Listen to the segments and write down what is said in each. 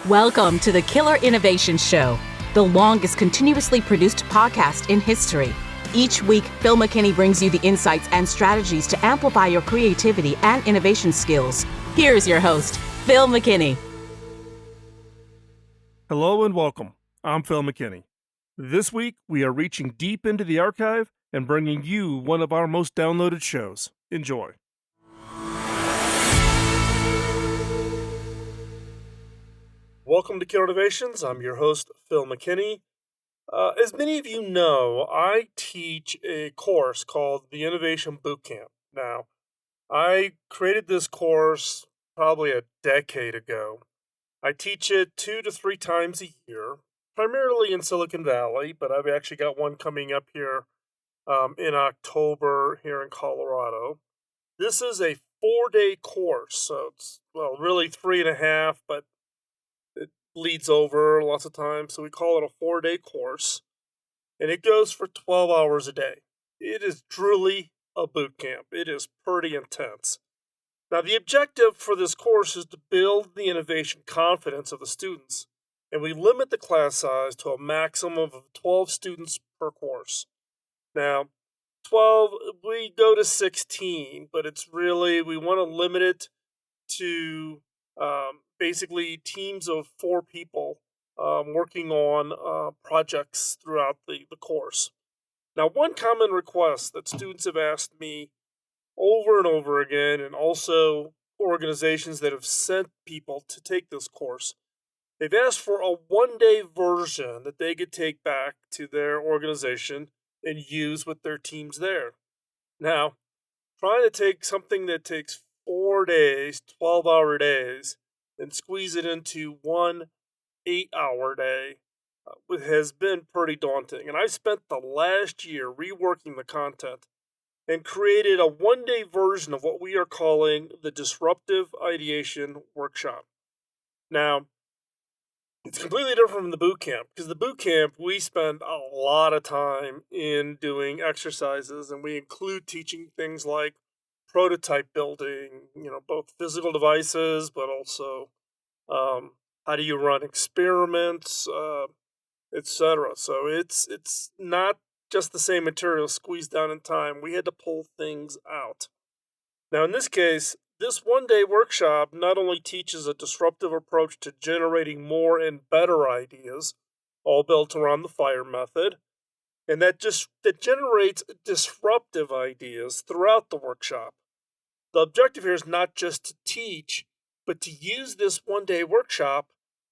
Welcome to the Killer Innovation Show, the longest continuously produced podcast in history. Each week, Phil McKinney brings you the insights and strategies to amplify your creativity and innovation skills. Here's your host, Phil McKinney. Hello and welcome. I'm Phil McKinney. This week, we are reaching deep into the archive and bringing you one of our most downloaded shows. Enjoy. Welcome to Killer Innovations. I'm your host, Phil McKinney. As many of you know, I teach a course called the Innovation Bootcamp. Now, I created this course probably a decade ago. I teach it 2 to 3 times a year, primarily in Silicon Valley, but I've actually got one coming up here in October here in Colorado. This is a 4-day course, so it's, really 3.5, but it bleeds over lots of times, so we call it a 4-day course, and it goes for 12 hours a day. It is truly a boot camp. It is pretty intense. Now, the objective for this course is to build the innovation confidence of the students, and we limit the class size to a maximum of 12 students per course. Now, 12, we go to 16, but it's really, we want to limit it to basically teams of 4 people working on projects throughout the course. Now, one common request that students have asked me over and over again, and also organizations that have sent people to take this course, they've asked for a 1-day version that they could take back to their organization and use with their teams there. Now, trying to take something that takes 4 days, 12-hour days, and squeeze it into one 8-hour day has been pretty daunting. And I spent the last year reworking the content and created a 1-day version of what we are calling the Disruptive Ideation Workshop. Now, it's completely different from the boot camp, because the boot camp, we spend a lot of time in doing exercises, and we include teaching things like prototype building, both physical devices, but also how do you run experiments, etc. So it's not just the same material squeezed down in time. We had to pull things out. Now, in this case, this 1-day workshop not only teaches a disruptive approach to generating more and better ideas, all built around the FIRE method, and that generates disruptive ideas throughout the workshop. The objective here is not just to teach, but to use this 1-day workshop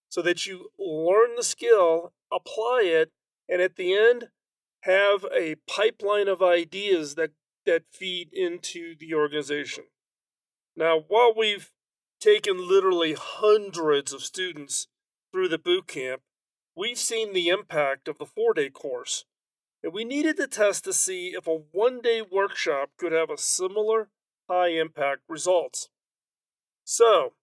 so that you learn the skill, apply it, and at the end, have a pipeline of ideas that feed into the organization. Now, while we've taken literally hundreds of students through the boot camp, we've seen the impact of the 4-day course, and we needed to test to see if a 1-day workshop could have a similar high-impact results. So,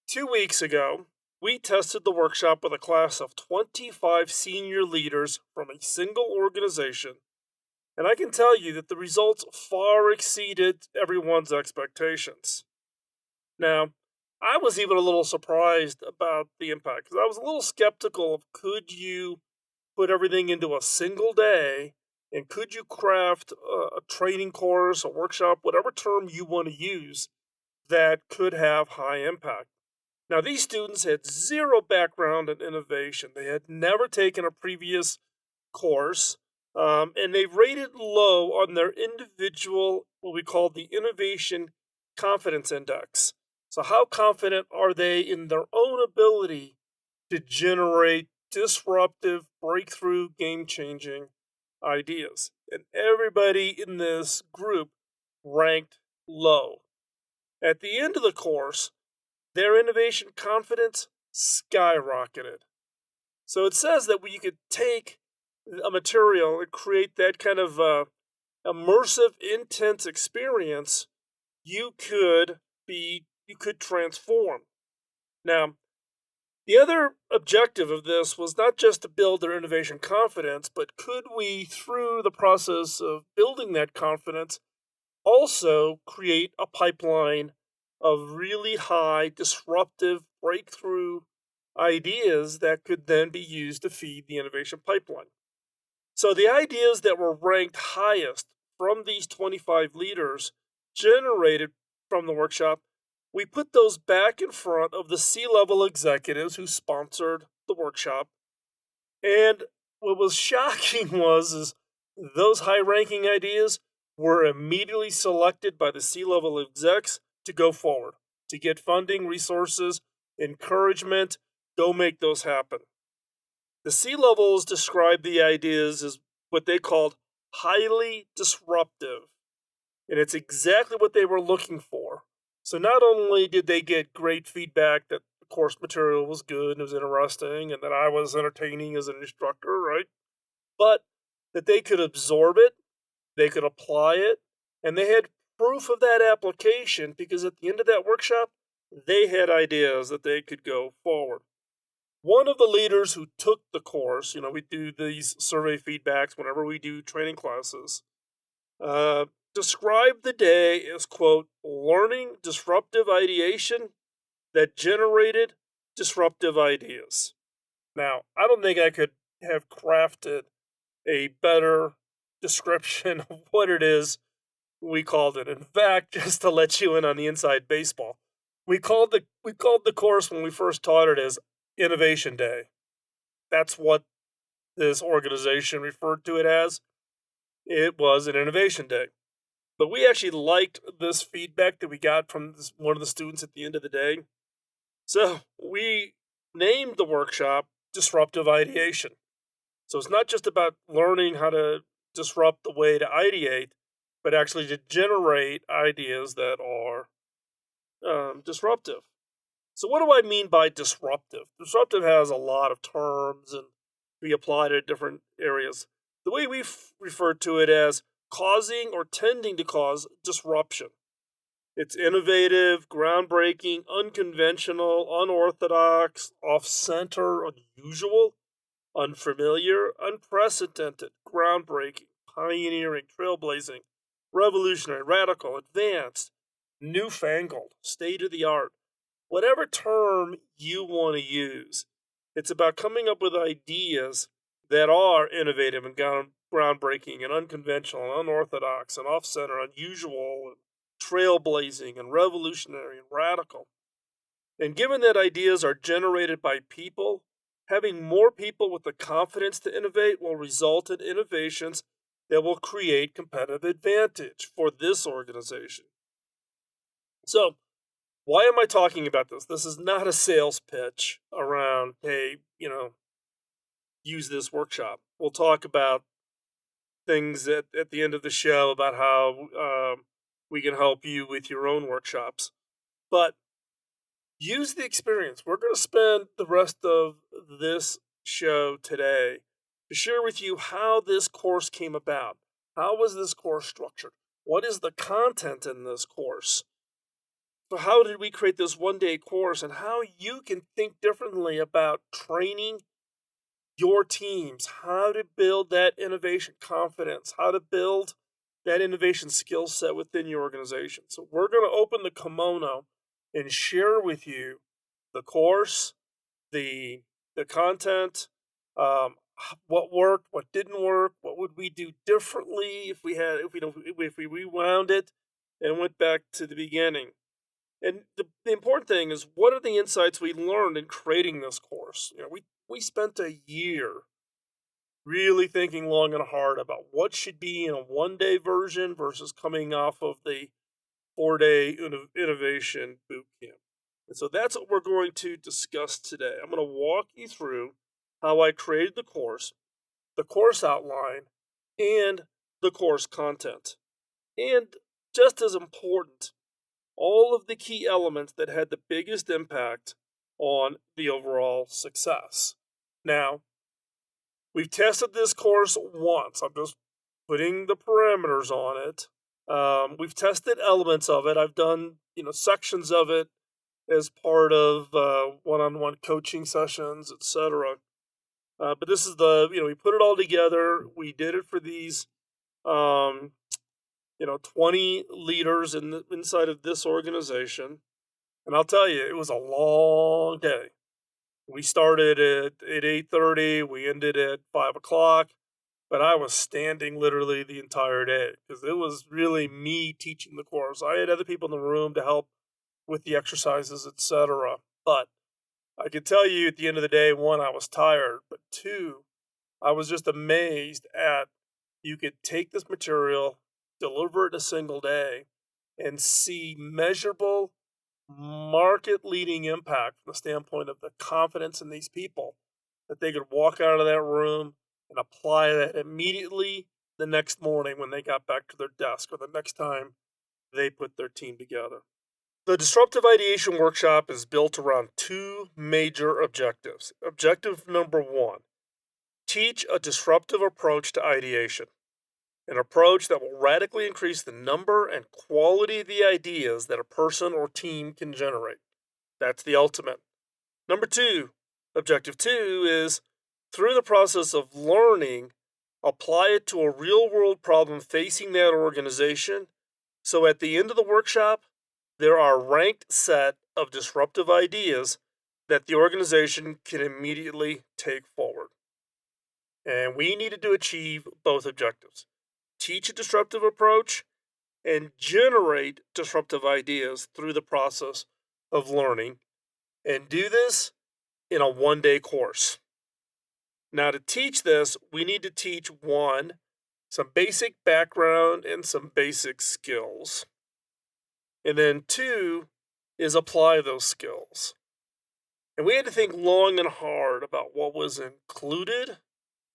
2 weeks ago, we tested the workshop with a class of 25 senior leaders from a single organization, and I can tell you that the results far exceeded everyone's expectations. Now, I was even a little surprised about the impact, because I was a little skeptical of could you put everything into a single day, and could you craft a training course, a workshop, whatever term you want to use, that could have high impact. Now, these students had zero background in innovation. They had never taken a previous course, and they rated low on their individual, what we call the Innovation Confidence Index. So how confident are they in their own ability to generate disruptive, breakthrough, game-changing ideas? And everybody in this group ranked low. At the end of the course, their innovation confidence skyrocketed. So it says that when you could take a material and create that kind of immersive, intense experience, you could transform. Now, the other objective of this was not just to build their innovation confidence, but could we, through the process of building that confidence, also create a pipeline of really high, disruptive, breakthrough ideas that could then be used to feed the innovation pipeline. So the ideas that were ranked highest from these 25 leaders generated from the workshop, we put those back in front of the C-level executives who sponsored the workshop. And what was shocking was is those high-ranking ideas were immediately selected by the C-level execs to go forward, to get funding, resources, encouragement, go make those happen. The C-levels described the ideas as what they called highly disruptive, and it's exactly what they were looking for. So not only did they get great feedback that the course material was good and was interesting and that I was entertaining as an instructor, right? But that they could absorb it, they could apply it, and they had proof of that application because at the end of that workshop, they had ideas that they could go forward. One of the leaders who took the course, we do these survey feedbacks whenever we do training classes, uh, described the day as, quote, learning disruptive ideation that generated disruptive ideas. Now, I don't think I could have crafted a better description of what it is we called it. In fact, just to let you in on the inside baseball, we called the course when we first taught it as Innovation Day. That's what this organization referred to it as. It was an Innovation Day. But we actually liked this feedback that we got from one of the students at the end of the day. So we named the workshop Disruptive Ideation. So it's not just about learning how to disrupt the way to ideate, but actually to generate ideas that are disruptive. So, what do I mean by disruptive? Disruptive has a lot of terms and we apply it at different areas. The way we've referred to it as causing or tending to cause disruption. It's innovative, groundbreaking, unconventional, unorthodox, off center, unusual, unfamiliar, unprecedented, groundbreaking, pioneering, trailblazing, revolutionary, radical, advanced, newfangled, state of the art, whatever term you want to use. It's about coming up with ideas that are innovative and groundbreaking and unconventional and unorthodox and off center, unusual, and trailblazing and revolutionary and radical. And given that ideas are generated by people, having more people with the confidence to innovate will result in innovations that will create competitive advantage for this organization. So, why am I talking about this? This is not a sales pitch around, hey, use this workshop. We'll talk about things at the end of the show about how we can help you with your own workshops. But use the experience. We're going to spend the rest of this show today to share with you how this course came about. How was this course structured? What is the content in this course? So how did we create this one-day course and how you can think differently about training your teams, how to build that innovation confidence, how to build that innovation skill set within your organization. So we're going to open the kimono and share with you the course, the content, what worked, what didn't work, what would we do differently if we rewound it and went back to the beginning. And the important thing is, what are the insights we learned in creating this course? We spent a year really thinking long and hard about what should be in a one-day version versus coming off of the 4-day innovation boot camp. And so that's what we're going to discuss today. I'm going to walk you through how I created the course outline, and the course content. And just as important, all of the key elements that had the biggest impact on the overall success. Now, we've tested this course once. I'm just putting the parameters on it. We've tested elements of it. I've done, sections of it as part of one-on-one coaching sessions, etc. But this is we put it all together. We did it for these, 20 leaders inside of this organization. And I'll tell you, it was a long day. We started at 8:30. We ended at 5 o'clock. But I was standing literally the entire day because it was really me teaching the course. I had other people in the room to help with the exercises, etc. But I could tell you at the end of the day, one, I was tired, but two, I was just amazed at you could take this material, deliver it in a single day, and see measurable market leading impact from the standpoint of the confidence in these people that they could walk out of that room and apply that immediately the next morning when they got back to their desk or the next time they put their team together. The Disruptive Ideation Workshop is built around two major objectives. Objective number one, teach a disruptive approach to ideation, an approach that will radically increase the number and quality of the ideas that a person or team can generate. That's the ultimate. Number two, objective two is through the process of learning, apply it to a real world problem facing that organization. So at the end of the workshop, there are a ranked set of disruptive ideas that the organization can immediately take forward. And we needed to achieve both objectives, teach a disruptive approach and generate disruptive ideas through the process of learning, and do this in a 1 day course. Now, to teach this, we need to teach one, some basic background and some basic skills. And then two is apply those skills. And we had to think long and hard about what was included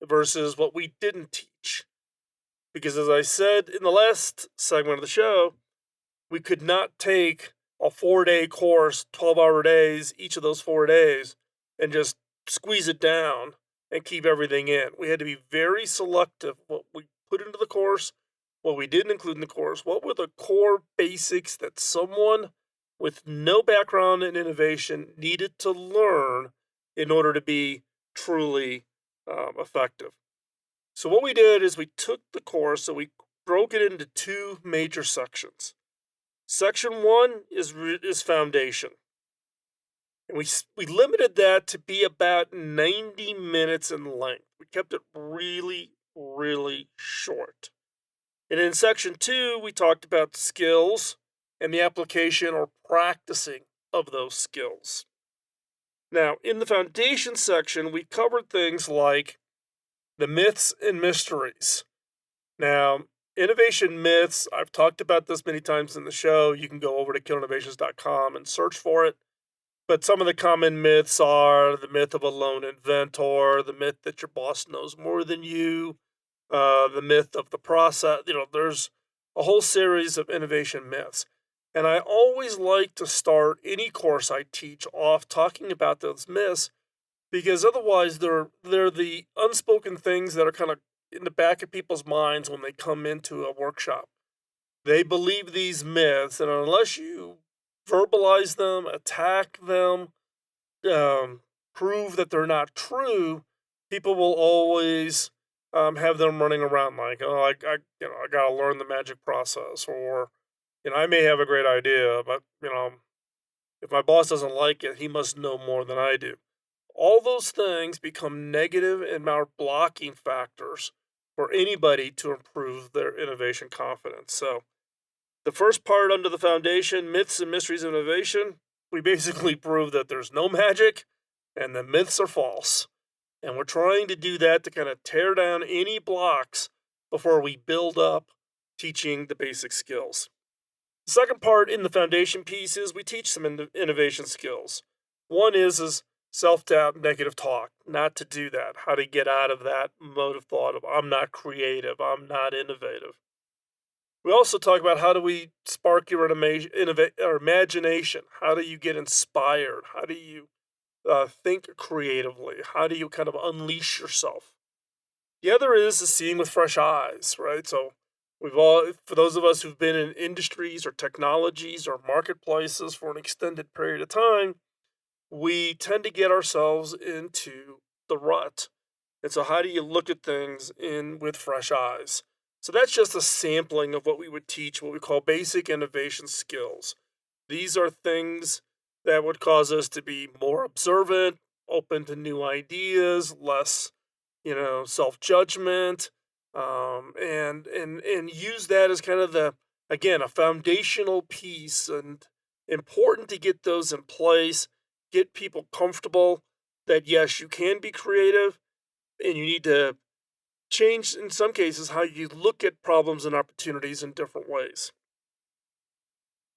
versus what we didn't teach. Because as I said in the last segment of the show, we could not take a 4 day course, 12-hour days, each of those 4 days, and just squeeze it down and keep everything in. We had to be very selective what we put into the course, what we didn't include in the course, what were the core basics that someone with no background in innovation needed to learn in order to be truly effective. So what we did is we took the course, so we broke it into two major sections. Section one is foundation. And we limited that to be about 90 minutes in length. We kept it really, really short. And in section two, we talked about skills and the application or practicing of those skills. Now, in the foundation section, we covered things like the myths and mysteries. Now, innovation myths, I've talked about this many times in the show. You can go over to killinnovations.com and search for it. But some of the common myths are the myth of a lone inventor, the myth that your boss knows more than you, the myth of the process. There's a whole series of innovation myths. And I always like to start any course I teach off talking about those myths because otherwise they're the unspoken things that are kind of in the back of people's minds when they come into a workshop. They believe these myths, and unless you verbalize them, attack them, prove that they're not true, people will always have them running around like, oh, I gotta learn the magic process, or I may have a great idea, but if my boss doesn't like it, he must know more than I do. All those things become negative and are blocking factors for anybody to improve their innovation confidence. So the first part under the foundation, myths and mysteries of innovation, we basically prove that there's no magic and the myths are false. And we're trying to do that to kind of tear down any blocks before we build up teaching the basic skills. The second part in the foundation piece is we teach some innovation skills. One is self-doubt, negative talk, not to do that, how to get out of that mode of thought of I'm not creative, I'm not innovative. We also talk about how do we spark your imagination? How do you get inspired? How do you think creatively? How do you kind of unleash yourself? The other is seeing with fresh eyes, right? So for those of us who've been in industries or technologies or marketplaces for an extended period of time, we tend to get ourselves into the rut. And so how do you look at things with fresh eyes? So that's just a sampling of what we would teach, what we call basic innovation skills. These are things that would cause us to be more observant, open to new ideas, less, self-judgment, and use that as kind of again, a foundational piece, and important to get those in place, get people comfortable that yes, you can be creative, and you need to change, in some cases, how you look at problems and opportunities in different ways.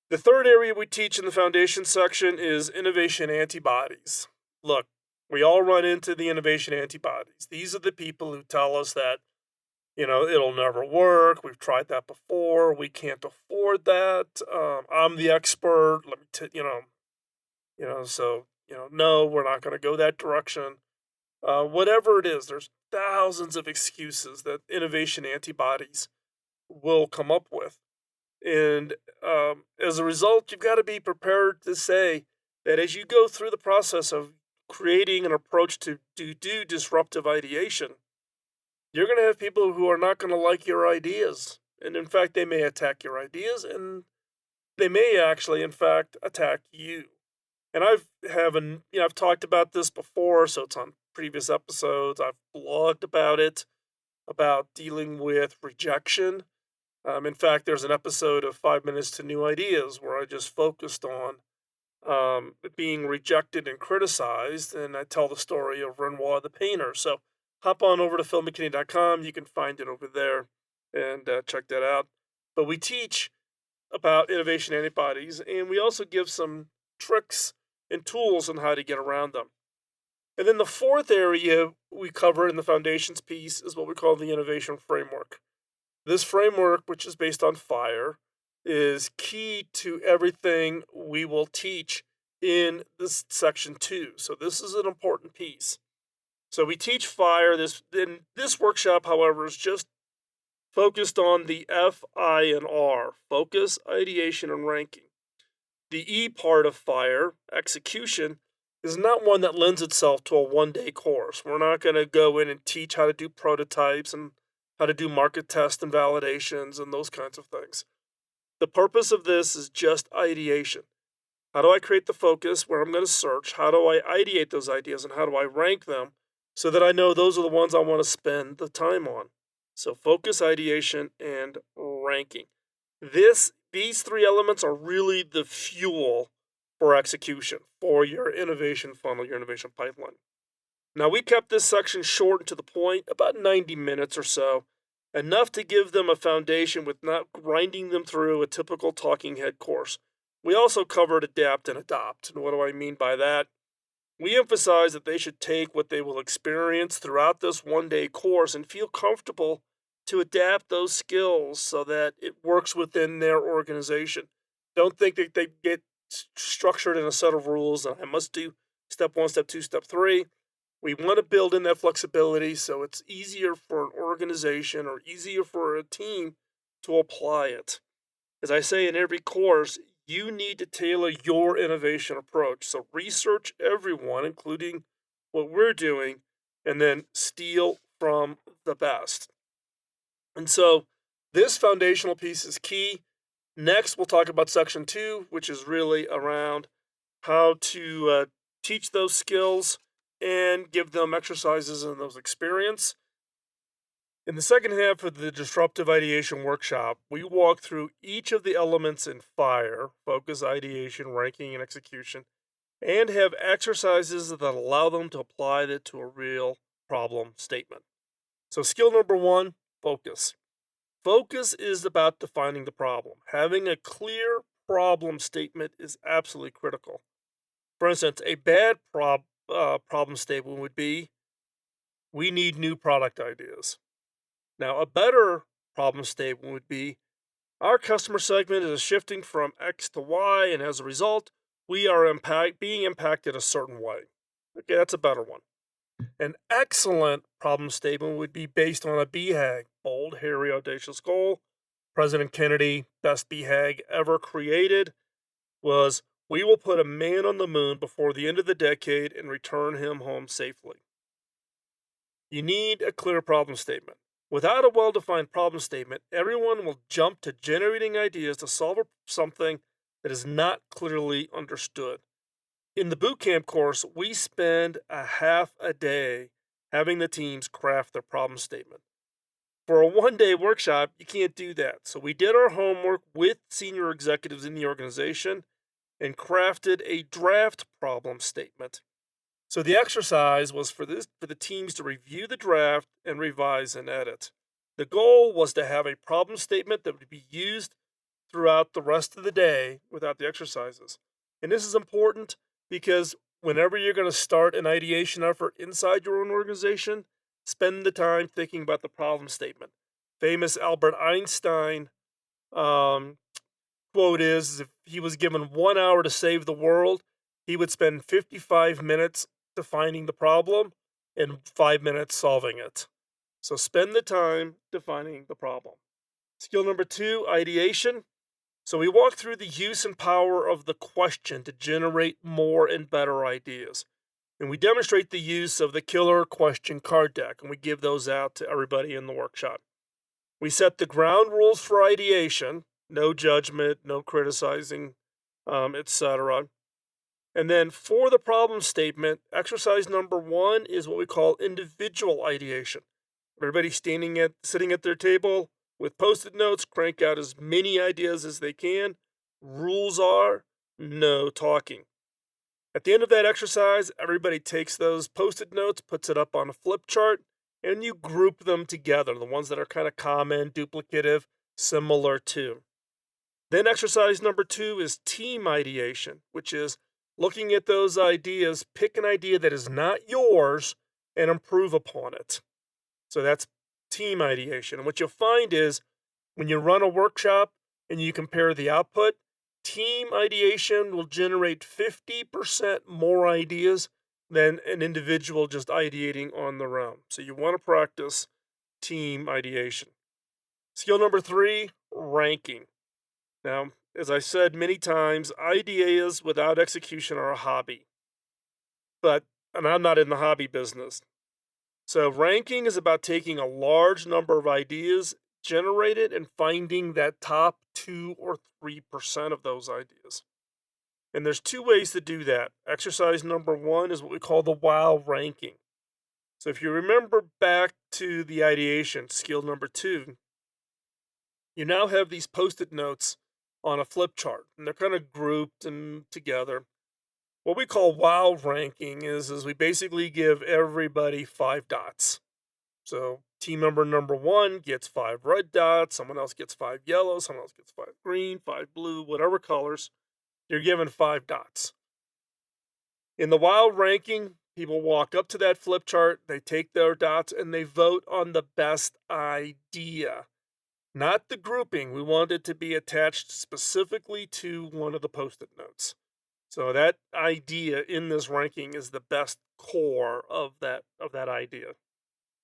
The third area we teach in the foundation section is innovation antibodies. Look, we all run into the innovation antibodies. These are the people who tell us that, it'll never work. We've tried that before. We can't afford that. I'm the expert. Let me, so, no, we're not going to go that direction. Whatever it is, there's thousands of excuses that innovation antibodies will come up with. And as a result, you've got to be prepared to say that as you go through the process of creating an approach to do disruptive ideation, you're going to have people who are not going to like your ideas. And in fact, they may attack your ideas, and they may actually, in fact, attack you. And I've talked about this before, so it's on previous episodes. I've blogged about it, about dealing with rejection. In fact, there's an episode of 5 Minutes to New Ideas where I just focused on being rejected and criticized, and I tell the story of Renoir the painter. So hop on over to philmckinney.com. You can find it over there and check that out. But we teach about innovation antibodies, and we also give some tricks and tools on how to get around them. And then the fourth area we cover in the foundations piece is what we call the innovation framework. This framework, which is based on FIRE, is key to everything we will teach in this section 2. So this is an important piece. So we teach FIRE. This workshop, however, is just focused on the F, I, and R: focus, ideation, and ranking. The E part of FIRE, execution, is not one that lends itself to a one-day course. We're not going to go in and teach how to do prototypes and how to do market tests and validations and those kinds of things. The purpose of this is just ideation. How do I create the focus where I'm going to search? How do I ideate those ideas, and how do I rank them so that I know those are the ones I want to spend the time on? So focus, ideation, and ranking. These three elements are really the fuel for execution, for your innovation funnel, your innovation pipeline. Now, we kept this section short and to the point, about 90 minutes or so, enough to give them a foundation with not grinding them through a typical talking head course. We also covered adapt and adopt. And what do I mean by that? We emphasize that they should take what they will experience throughout this one-day course and feel comfortable to adapt those skills so that it works within their organization. Don't think that they get structured in a set of rules and I must do step 1, step 2, step 3. We want to build in that flexibility so it's easier for an organization or easier for a team to apply it. As I say in every course, you need to tailor your innovation approach. So research everyone, including what we're doing, and then steal from the best. And so this foundational piece is key. Next, we'll talk about section 2, which is really around how to teach those skills and give them exercises in those experience. In the second half of the Disruptive Ideation Workshop, we walk through each of the elements in FIRE: focus, ideation, ranking, and execution, and have exercises that allow them to apply that to a real problem statement. So skill number 1, focus. Focus is about defining the problem. Having a clear problem statement is absolutely critical. For instance, a bad problem statement would be, we need new product ideas. Now, a better problem statement would be, our customer segment is shifting from X to Y, and as a result, we are being impacted a certain way. Okay, that's a better one. An excellent problem statement would be based on a BHAG, bold, hairy, audacious goal. President Kennedy, best BHAG ever created, was, we will put a man on the moon before the end of the decade and return him home safely. You need a clear problem statement. Without a well-defined problem statement, everyone will jump to generating ideas to solve something that is not clearly understood. In the boot camp course, we spend a half a day having the teams craft their problem statement. For a 1 day workshop, you can't do that. So we did our homework with senior executives in the organization and crafted a draft problem statement. So the exercise was for the teams to review the draft and revise and edit. The goal was to have a problem statement that would be used throughout the rest of the day without the exercises. And this is important because whenever you're going to start an ideation effort inside your own organization, spend the time thinking about the problem statement. Famous Albert Einstein um, quote is, if he was given 1 hour to save the world, he would spend 55 minutes defining the problem and 5 minutes solving it. So spend the time defining the problem. Skill number 2, ideation. So we walk through the use and power of the question to generate more and better ideas. And we demonstrate the use of the killer question card deck, and we give those out to everybody in the workshop. We set the ground rules for ideation, no judgment, no criticizing, etc. And then for the problem statement, exercise number 1 is what we call individual ideation. Everybody sitting at their table with post-it notes, crank out as many ideas as they can. Rules are no talking. At the end of that exercise, everybody takes those post-it notes, puts it up on a flip chart, and you group them together, the ones that are kind of common, duplicative, similar to. Then exercise number 2 is team ideation, which is looking at those ideas, pick an idea that is not yours and improve upon it. So that's team ideation. And what you'll find is when you run a workshop and you compare the output, team ideation will generate 50% more ideas than an individual just ideating on their own. So you want to practice team ideation. Skill number 3, ranking. Now, as I said many times, ideas without execution are a hobby. And I'm not in the hobby business. So ranking is about taking a large number of ideas generated and finding that top 2 or 3% of those ideas. And there's 2 ways to do that. Exercise number 1 is what we call the wow ranking. So if you remember back to the ideation, skill number 2, you now have these post-it notes on a flip chart, and they're kind of grouped and together. What we call wow ranking is we basically give everybody 5 dots. So team member number 1 gets 5 red dots, someone else gets 5 yellow, someone else gets 5 green, 5 blue, whatever colors. You're given 5 dots. In the wow ranking, people walk up to that flip chart, they take their dots, and they vote on the best idea. Not the grouping. We want it to be attached specifically to one of the post-it notes. So that idea in this ranking is the best core of that idea.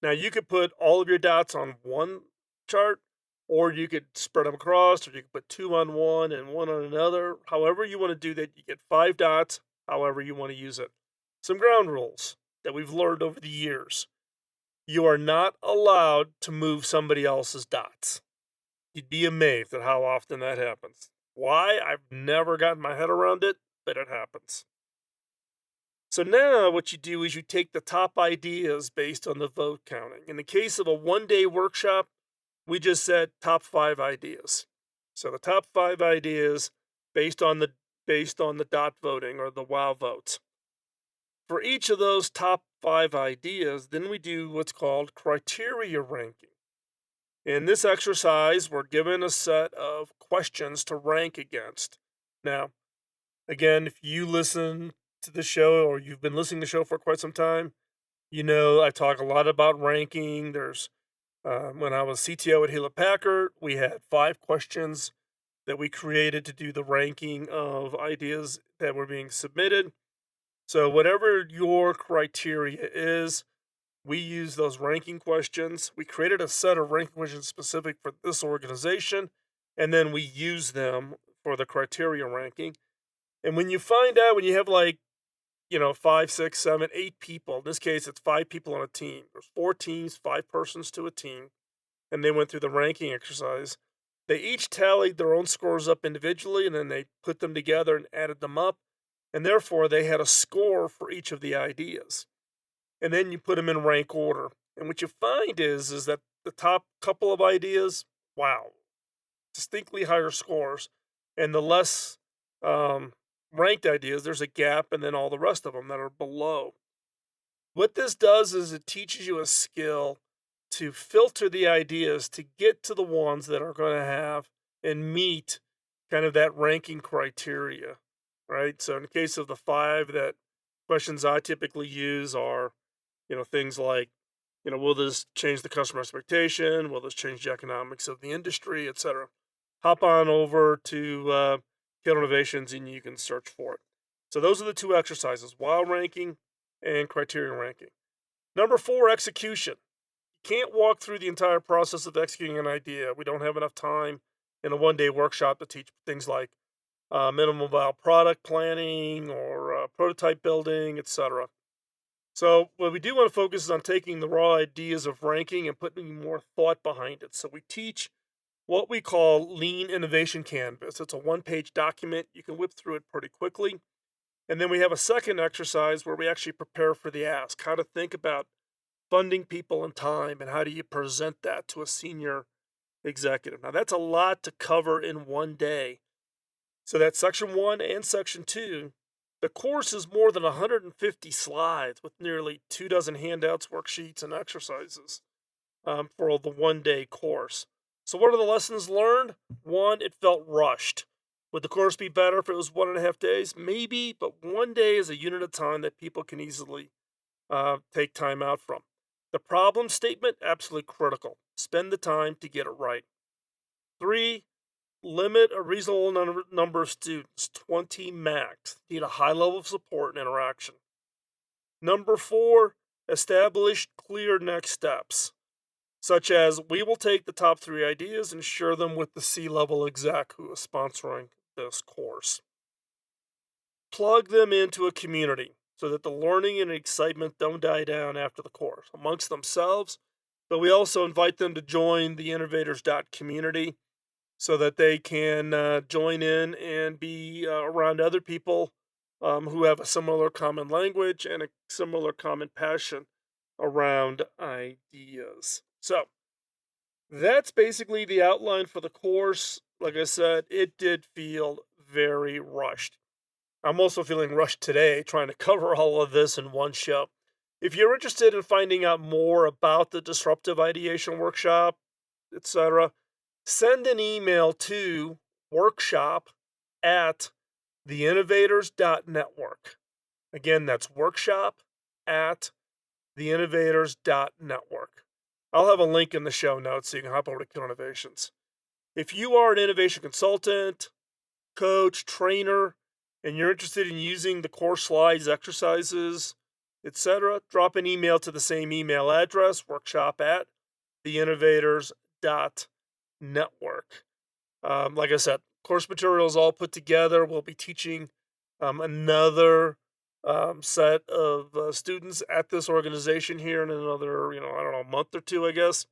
Now you could put all of your dots on one chart, or you could spread them across, or you could put 2 on one and 1 on another. However you want to do that, you get 5 dots, however you want to use it. Some ground rules that we've learned over the years. You are not allowed to move somebody else's dots. You'd be amazed at how often that happens. Why? I've never gotten my head around it, but it happens. So now what you do is you take the top ideas based on the vote counting. In the case of a 1-day workshop, we just said top 5 ideas. So the top 5 ideas based on the dot voting or the wow votes. For each of those top 5 ideas, then we do what's called criteria ranking. In this exercise, we're given a set of questions to rank against. Now, again, if you listen to the show or you've been listening to the show for quite some time, you know I talk a lot about ranking. There's when I was CTO at Hewlett Packard, we had 5 questions that we created to do the ranking of ideas that were being submitted. So whatever your criteria is, we use those ranking questions. We created a set of ranking questions specific for this organization, and then we use them for the criteria ranking. And when you find out, when you have 5, 6, 7, 8 people, in this case, it's 5 people on a team. There's 4 teams, 5 persons to a team, and they went through the ranking exercise. They each tallied their own scores up individually, and then they put them together and added them up. and therefore they had a score for each of the ideas. And then you put them in rank order. And what you find is that the top couple of ideas, wow, distinctly higher scores, and the less ranked ideas, there's a gap, and then all the rest of them that are below. What this does is it teaches you a skill to filter the ideas to get to the ones that are going to have and meet kind of that ranking criteria, right? So in the case of the 5 that questions I typically use are, things like, will this change the customer expectation? Will this change the economics of the industry, et cetera? Hop on over to Killer Innovations and you can search for it. So those are the 2 exercises, while ranking and criterion ranking. Number 4, execution. You can't walk through the entire process of executing an idea. We don't have enough time in a one-day workshop to teach things like minimum viable product planning or prototype building, etc. So what we do want to focus is on taking the raw ideas of ranking and putting more thought behind it. So we teach what we call Lean Innovation Canvas. It's a 1-page document. You can whip through it pretty quickly. And then we have a second exercise where we actually prepare for the ask, how to think about funding people and time, and how do you present that to a senior executive. Now, that's a lot to cover in one day. So that's section 1 and section 2. The course is more than 150 slides with nearly 2 dozen handouts, worksheets, and exercises for the one-day course. So what are the lessons learned? 1, it felt rushed. Would the course be better if it was 1.5 days? Maybe, but 1 day is a unit of time that people can easily take time out from. The problem statement, absolutely critical. Spend the time to get it right. 3, limit a reasonable number of students, 20 max. Need a high level of support and interaction. Number 4, establish clear next steps, such as we will take the top 3 ideas and share them with the C-level exec who is sponsoring this course. Plug them into a community so that the learning and excitement don't die down after the course amongst themselves, but we also invite them to join the innovators.community so that they can join in and be around other people who have a similar common language and a similar common passion around ideas. So that's basically the outline for the course. Like I said, it did feel very rushed. I'm also feeling rushed today trying to cover all of this in one show. If you're interested in finding out more about the Disruptive Ideation Workshop, etc., send an email to workshop@theinnovators.network. Again, that's workshop@theinnovators.network. I'll have a link in the show notes so you can hop over to Killer Innovations. If you are an innovation consultant, coach, trainer, and you're interested in using the course slides, exercises, etc., drop an email to the same email address, workshop@theinnovators.network. Like I said, course materials all put together. We'll be teaching another set of students at this organization here in another, month or 2, I guess.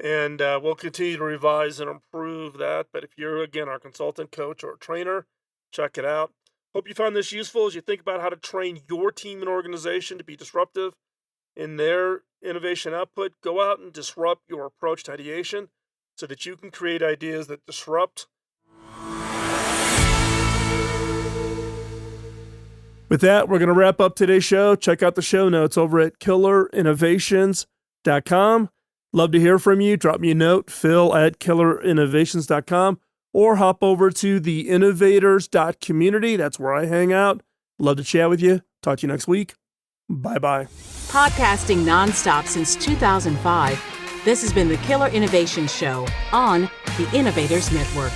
And we'll continue to revise and improve that. But if you're, again, our consultant, coach, or trainer, check it out. Hope you found this useful as you think about how to train your team and organization to be disruptive in their innovation output. Go out and disrupt your approach to ideation so that you can create ideas that disrupt. With that, we're going to wrap up today's show. Check out the show notes over at killerinnovations.com. Love to hear from you. Drop me a note, phil@killerinnovations.com, or hop over to the innovators.community. That's where I hang out. Love to chat with you. Talk to you next week. Bye-bye. Podcasting nonstop since 2005, this has been the Killer Innovation Show on the Innovators Network.